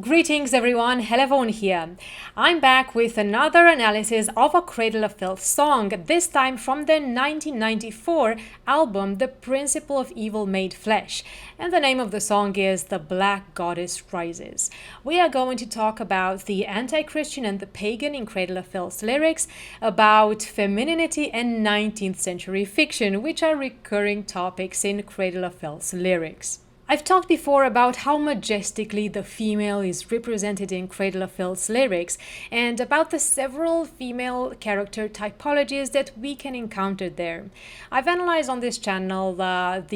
Greetings everyone, Helevon here. I'm back with another analysis of a Cradle of Filth song, this time from their 1994 album The Principle of Evil Made Flesh. And the name of the song is The Black Goddess Rises. We are going to talk about the anti-Christian and the pagan in Cradle of Filth's lyrics, about femininity and 19th century fiction, which are recurring topics in Cradle of Filth's lyrics. I've talked before about how majestically the female is represented in Cradle of Filth's lyrics and about the several female character typologies that we can encounter there. I've analyzed on this channel the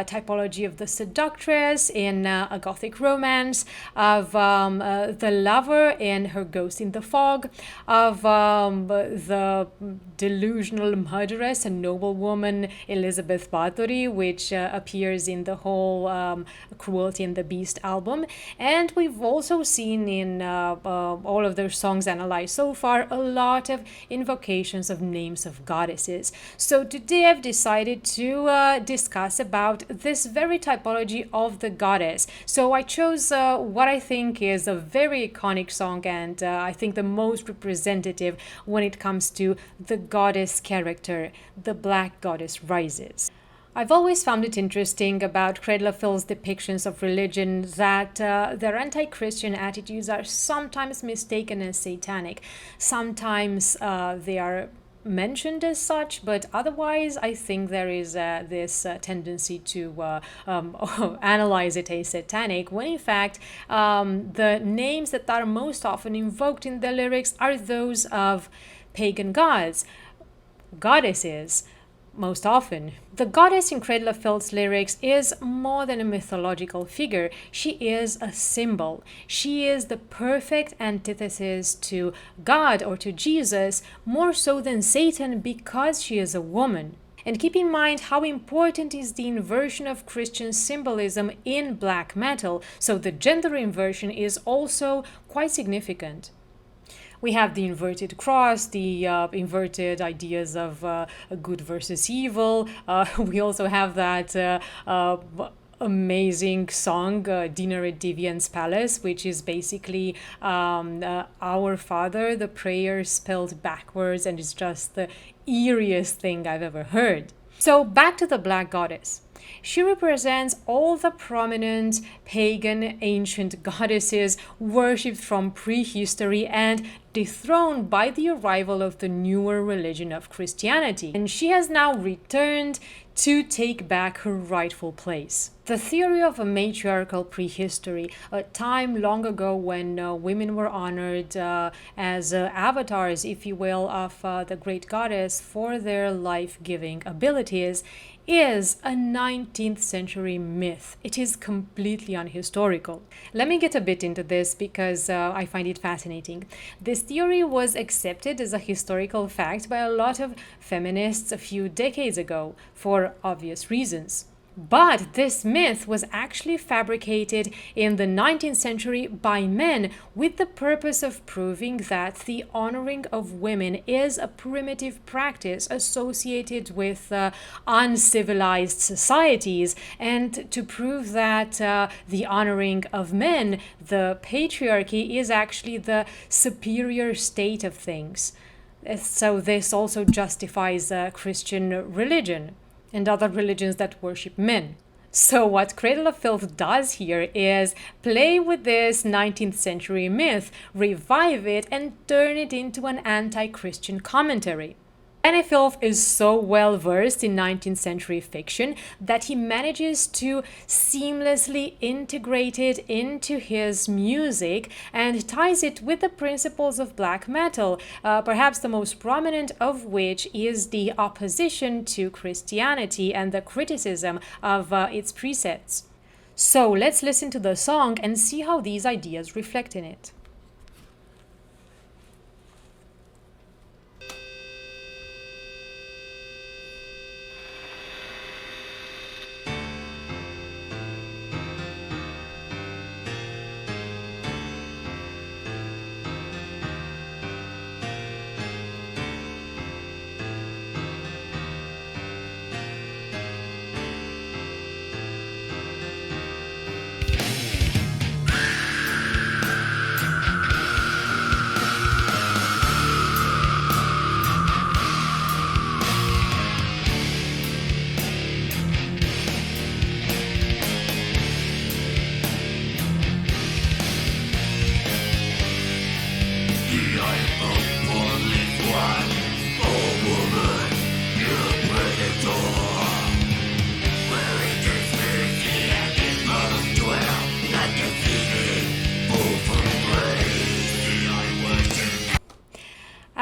typology of the seductress in a Gothic romance, of the lover in Her Ghost in the Fog, of the delusional murderess and noblewoman Elizabeth Bathory, which appears in the whole Cruelty and the Beast album. And we've also seen in all of their songs analyzed so far a lot of invocations of names of goddesses. So today I've decided to discuss about this very typology of the goddess. So I chose what I think is a very iconic song and I think the most representative when it comes to the goddess character, the Black Goddess Rises. I've always found it interesting about Cradle of Filth's depictions of religion that their anti-Christian attitudes are sometimes mistaken as satanic. Sometimes they are mentioned as such, but otherwise I think there is this tendency to analyze it as satanic, when in fact the names that are most often invoked in the lyrics are those of pagan gods, goddesses. Most often, the goddess in Cradle of Filth's lyrics is more than a mythological figure. She is a symbol. She is the perfect antithesis to God or to Jesus, more so than Satan, because she is a woman. And keep in mind how important is the inversion of Christian symbolism in black metal, so the gender inversion is also quite significant. We have the inverted cross, the inverted ideas of good versus evil. We also have that amazing song, Dinner at Deviant's Palace, which is basically Our Father, the prayer spelled backwards, and it's just the eeriest thing I've ever heard. So back to the Black Goddess. She represents all the prominent pagan ancient goddesses worshipped from prehistory and dethroned by the arrival of the newer religion of Christianity. And she has now returned to take back her rightful place. The theory of a matriarchal prehistory, a time long ago when women were honored as avatars, if you will, of the great goddess for their life-giving abilities, is a 19th century myth. It is completely unhistorical. Let me get a bit into this because I find it fascinating. This theory was accepted as a historical fact by a lot of feminists a few decades ago for obvious reasons. But this myth was actually fabricated in the 19th century by men with the purpose of proving that the honoring of women is a primitive practice associated with uncivilized societies, and to prove that the honoring of men, the patriarchy, is actually the superior state of things. So this also justifies Christian religion and other religions that worship men. So what Cradle of Filth does here is play with this 19th century myth, revive it, and turn it into an anti-Christian commentary. Annie Filth is so well versed in 19th century fiction that he manages to seamlessly integrate it into his music and ties it with the principles of black metal, perhaps the most prominent of which is the opposition to Christianity and the criticism of its precepts. So let's listen to the song and see how these ideas reflect in it.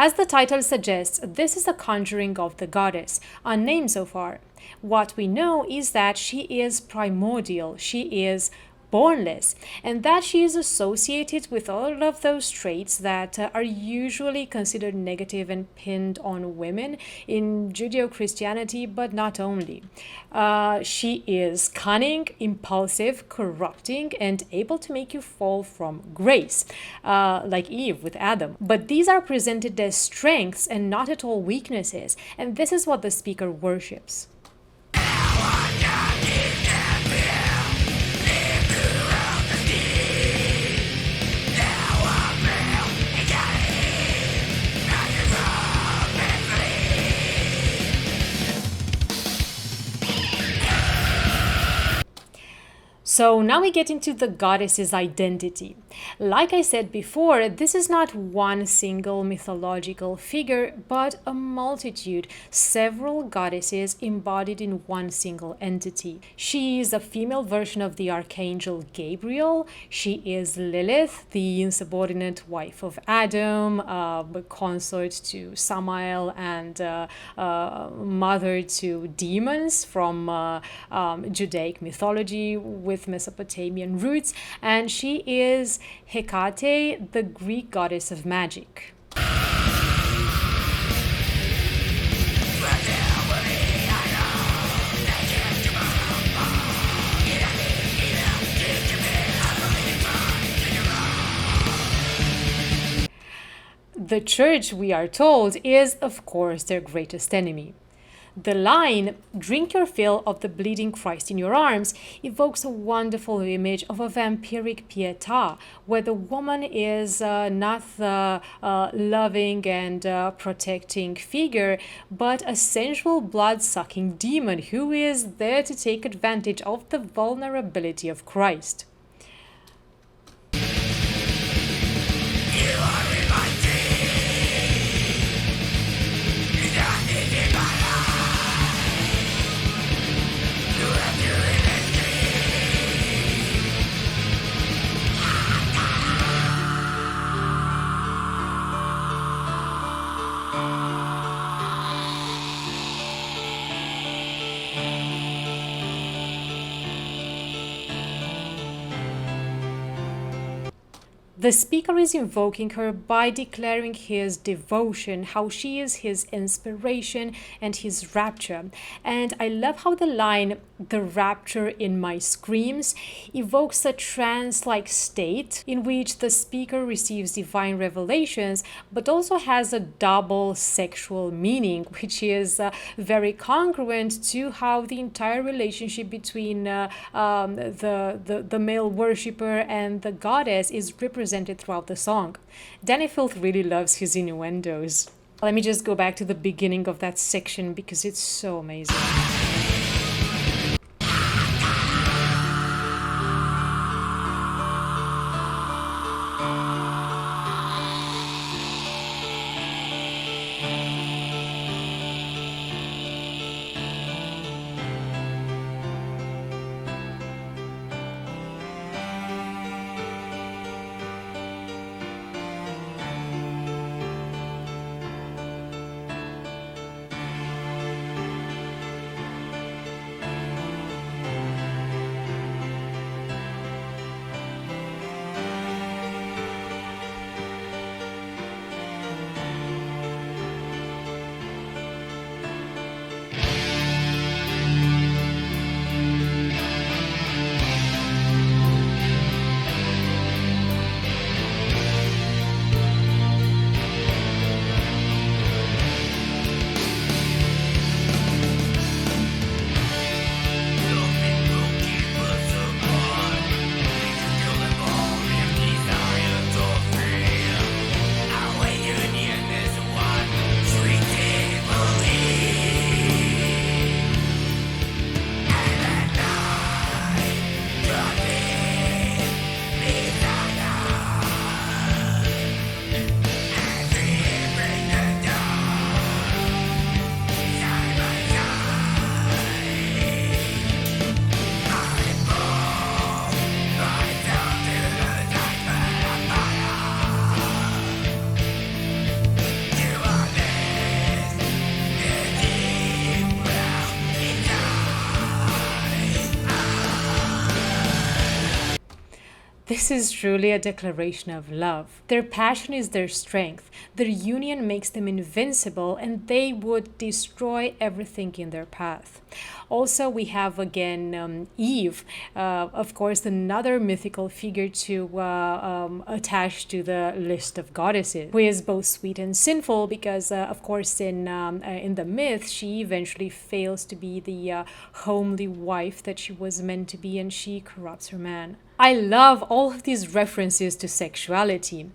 As the title suggests, this is a conjuring of the goddess, unnamed so far. What we know is that she is primordial, she is bornless, and that she is associated with all of those traits that are usually considered negative and pinned on women in Judeo-Christianity, but not only. She is cunning, impulsive, corrupting, and able to make you fall from grace, like Eve with Adam. But these are presented as strengths and not at all weaknesses, and this is what the speaker worships. So now we get into the goddess's identity. Like I said before, this is not one single mythological figure, but a multitude, several goddesses embodied in one single entity. She is a female version of the archangel Gabriel. She is Lilith, the insubordinate wife of Adam, consort to Samael, and mother to demons from Judaic mythology with Mesopotamian roots, and she is Hecate, the Greek goddess of magic. The church, we are told, is of course their greatest enemy. The line, "Drink your fill of the bleeding Christ in your arms," evokes a wonderful image of a vampiric pietà, where the woman is not the loving and protecting figure, but a sensual blood-sucking demon who is there to take advantage of the vulnerability of Christ. The speaker is invoking her by declaring his devotion, how she is his inspiration and his rapture. And I love how the line, "the rapture in my screams," evokes a trance-like state in which the speaker receives divine revelations, but also has a double sexual meaning, which is very congruent to how the entire relationship between the male worshipper and the goddess is represented throughout the song. Danny Filth really loves his innuendos. Let me just go back to the beginning of that section because it's so amazing. This is truly a declaration of love. Their passion is their strength. Their union makes them invincible, and they would destroy everything in their path. Also, we have again Eve, of course, another mythical figure to attach to the list of goddesses, who is both sweet and sinful because, of course, in the myth, she eventually fails to be the homely wife that she was meant to be, and she corrupts her man. I love all of these references to sexuality.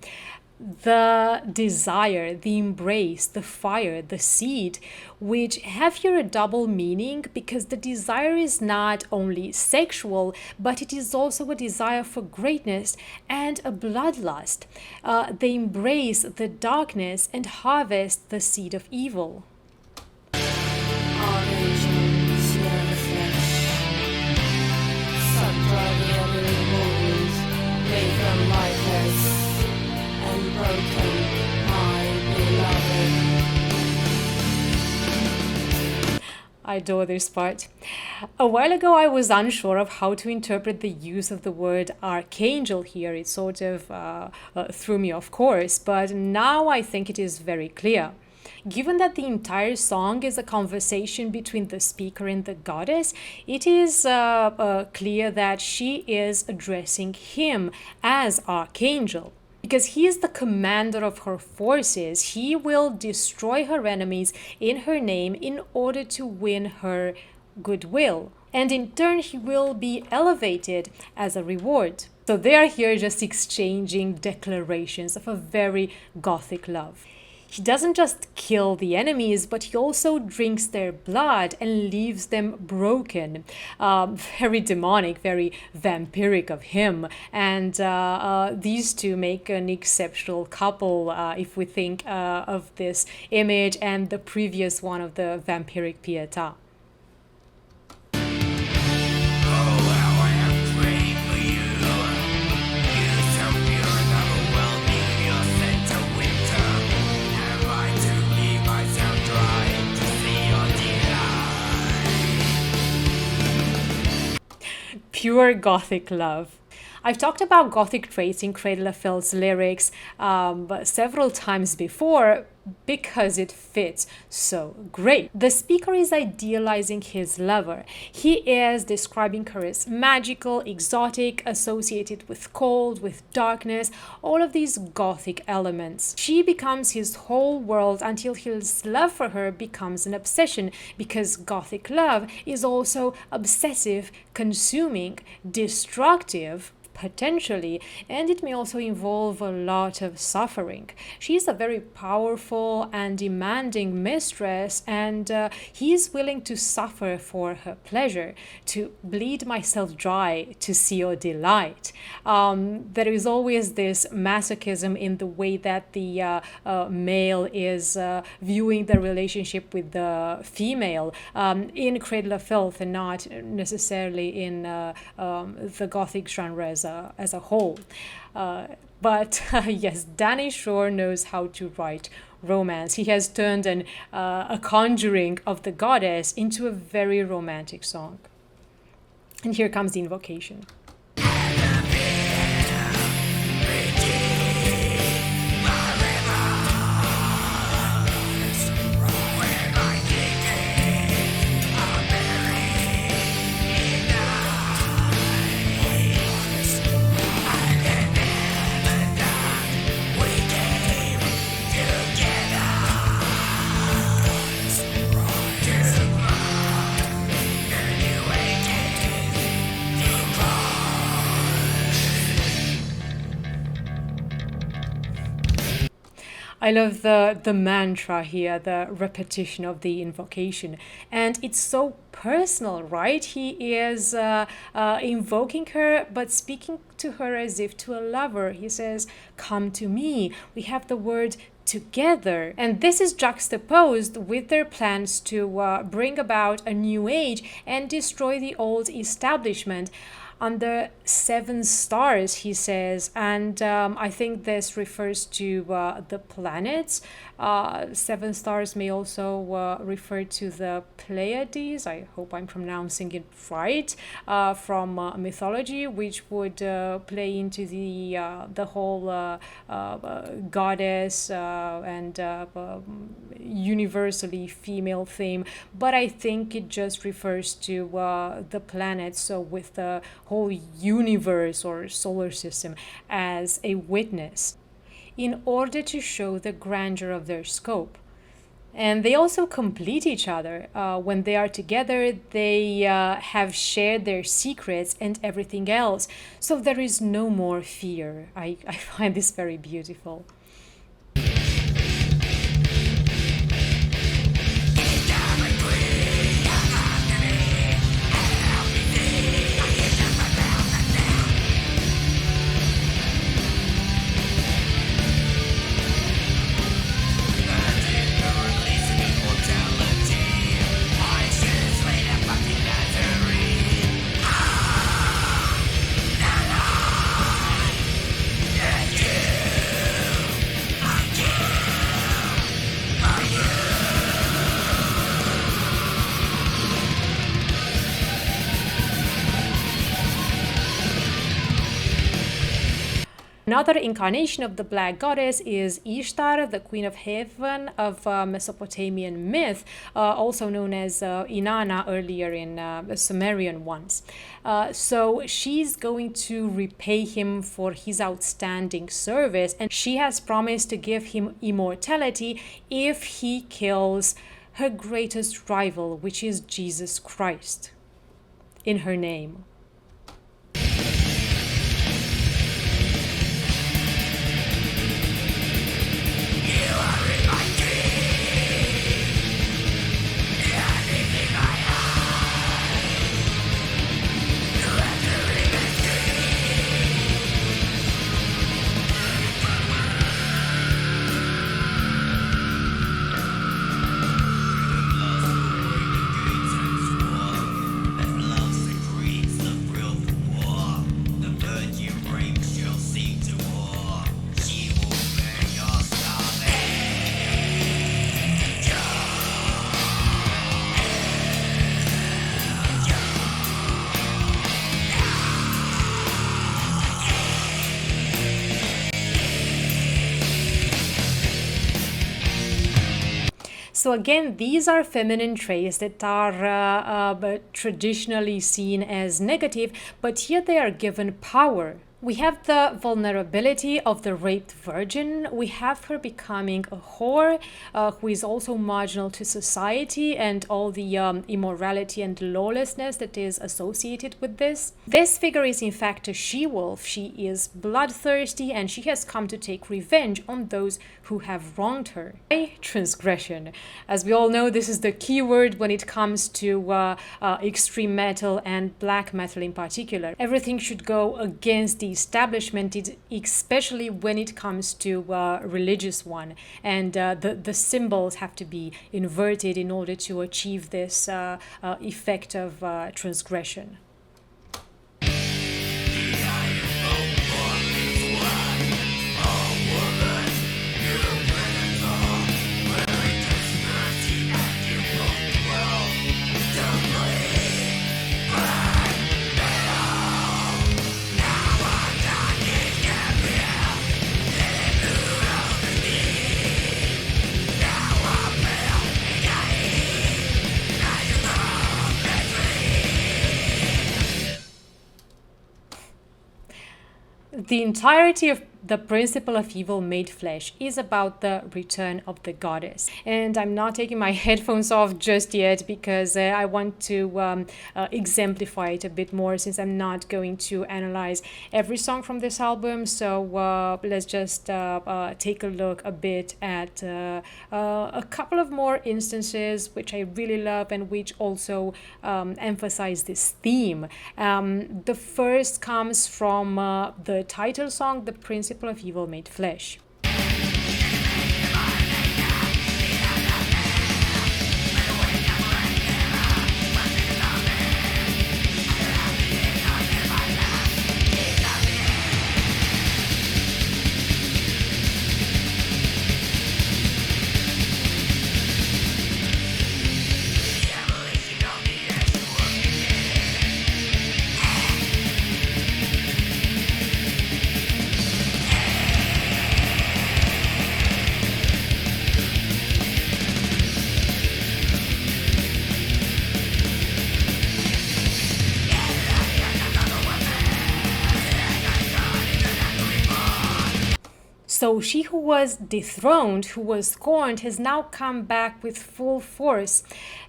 The desire, the embrace, the fire, the seed, which have here a double meaning because the desire is not only sexual, but it is also a desire for greatness and a bloodlust. They embrace the darkness and harvest the seed of evil. I adore this part. A while ago, I was unsure of how to interpret the use of the word archangel here. It sort of threw me off course, but now I think it is very clear. Given that the entire song is a conversation between the speaker and the goddess, it is clear that she is addressing him as archangel. Because he is the commander of her forces, he will destroy her enemies in her name in order to win her goodwill. And in turn, he will be elevated as a reward. So they are here just exchanging declarations of a very Gothic love. He doesn't just kill the enemies, but he also drinks their blood and leaves them broken. Very demonic, very vampiric of him. And these two make an exceptional couple if we think of this image and the previous one of the vampiric Pietà. Pure Gothic love. I've talked about Gothic traits in Cradle of Filth's lyrics several times before because it fits so great. The speaker is idealizing his lover. He is describing her as magical, exotic, associated with cold, with darkness, all of these Gothic elements. She becomes his whole world until his love for her becomes an obsession, because Gothic love is also obsessive, consuming, destructive, potentially, and it may also involve a lot of suffering. She is a very powerful and demanding mistress, and he is willing to suffer for her pleasure, to bleed myself dry to see your delight. There is always this masochism in the way that the male is viewing the relationship with the female in Cradle of Filth, and not necessarily in the Gothic genre as a whole. But yes, Danny Shore knows how to write romance. He has turned a conjuring of the goddess into a very romantic song. And here comes the invocation. I love the mantra here, the repetition of the invocation. And it's so personal, right? He is invoking her, but speaking to her as if to a lover. He says, "Come to me." We have the word together. And this is juxtaposed with their plans to bring about a new age and destroy the old establishment. under 7 stars, he says. And I think this refers to the planets. 7 stars may also refer to the Pleiades. I hope I'm pronouncing it right, from mythology, which would play into the whole goddess and universally female theme. But I think it just refers to the planets, so with the whole universe or solar system as a witness, in order to show the grandeur of their scope. And they also complete each other. When they are together, they have shared their secrets and everything else. So there is no more fear. I find this very beautiful. Another incarnation of the Black Goddess is Ishtar, the Queen of Heaven of Mesopotamian myth, also known as Inanna earlier in Sumerian ones. So she's going to repay him for his outstanding service, and she has promised to give him immortality if he kills her greatest rival, which is Jesus Christ, in her name. So again, these are feminine traits that are traditionally seen as negative, but here they are given power. We have the vulnerability of the raped virgin. We have her becoming a whore, who is also marginal to society and all the immorality and lawlessness that is associated with this. This figure is in fact a Shewolf. She is bloodthirsty and she has come to take revenge on those who have wronged her. Transgression. As we all know, this is the key word when it comes to extreme metal and black metal in particular. Everything should go against the establishment, especially when it comes to religious one, and the symbols have to be inverted in order to achieve this effect of transgression. The entirety of the principle of evil made flesh is about the return of the goddess. And I'm not taking my headphones off just yet because I want to exemplify it a bit more, since I'm not going to analyze every song from this album. So let's just take a look a bit at a couple of more instances which I really love and which also emphasize this theme. The first comes from the title song, The Principle of Evil Made Flesh. So she who was dethroned, who was scorned, has now come back with full force,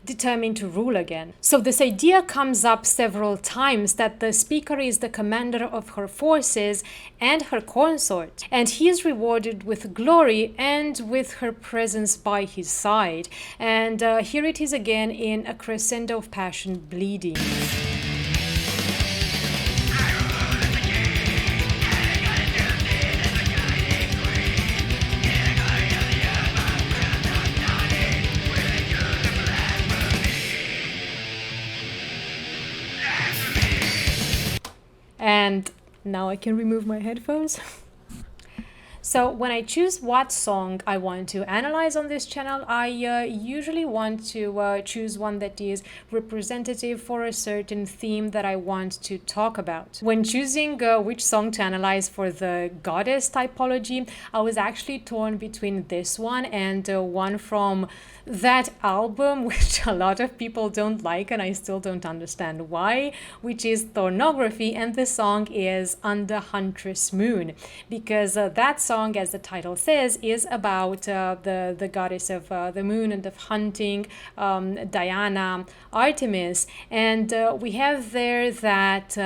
determined to rule again. So this idea comes up several times that the speaker is the commander of her forces and her consort, and he is rewarded with glory and with her presence by his side. And here it is again in a crescendo of passion bleeding. And now I can remove my headphones. So when I choose what song I want to analyze on this channel, I usually want to choose one that is representative for a certain theme that I want to talk about. When choosing which song to analyze for the goddess typology, I was actually torn between this one and one from that album, which a lot of people don't like and I still don't understand why, which is Thornography, and the song is Under Huntress Moon, because that song, as the title says, is about the goddess of the moon and of hunting, Diana, Artemis, and we have there that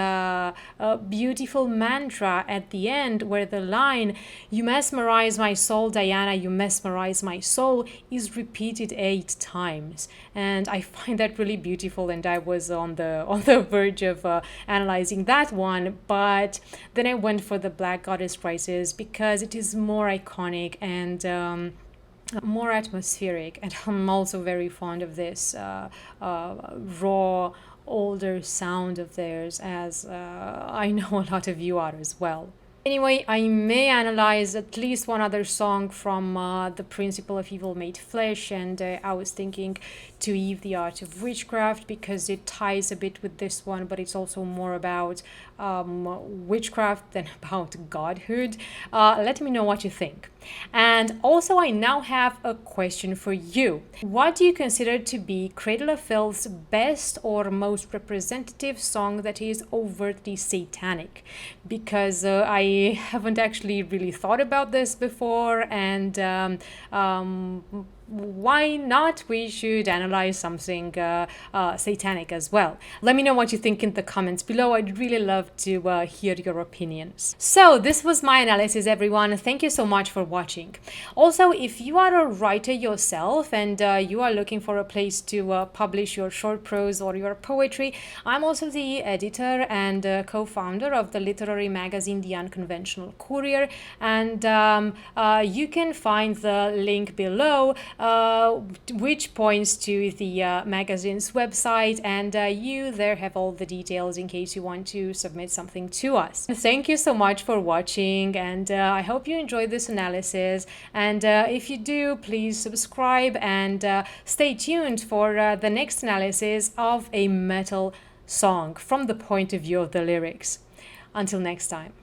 beautiful mantra at the end where the line, "You mesmerize my soul, Diana, you mesmerize my soul," is repeated 8 times, and I find that really beautiful, and I was on the verge of analyzing that one, but then I went for the Black Goddess Crisis because it is more iconic and more atmospheric, and I'm also very fond of this raw older sound of theirs, as I know a lot of you are as well. Anyway, I may analyze at least one other song from The Principle of Evil Made Flesh, and I was thinking To Eve, the Art of Witchcraft, because it ties a bit with this one, but it's also more about witchcraft than about godhood. Let me know what you think. And also, I now have a question for you. What do you consider to be Cradle of Filth's best or most representative song that is overtly satanic? Because I haven't actually really thought about this before, and why not? We should analyze something satanic as well. Let me know what you think in the comments below. I'd really love to hear your opinions. So this was my analysis, everyone. Thank you so much for watching. Also, if you are a writer yourself and you are looking for a place to publish your short prose or your poetry, I'm also the editor and co-founder of the literary magazine The Unconventional Courier, and you can find the link below which points to the magazine's website, and you there have all the details in case you want to submit something to us. Thank you so much for watching, and I hope you enjoyed this analysis, and if you do, please subscribe and stay tuned for the next analysis of a metal song from the point of view of the lyrics. Until next time.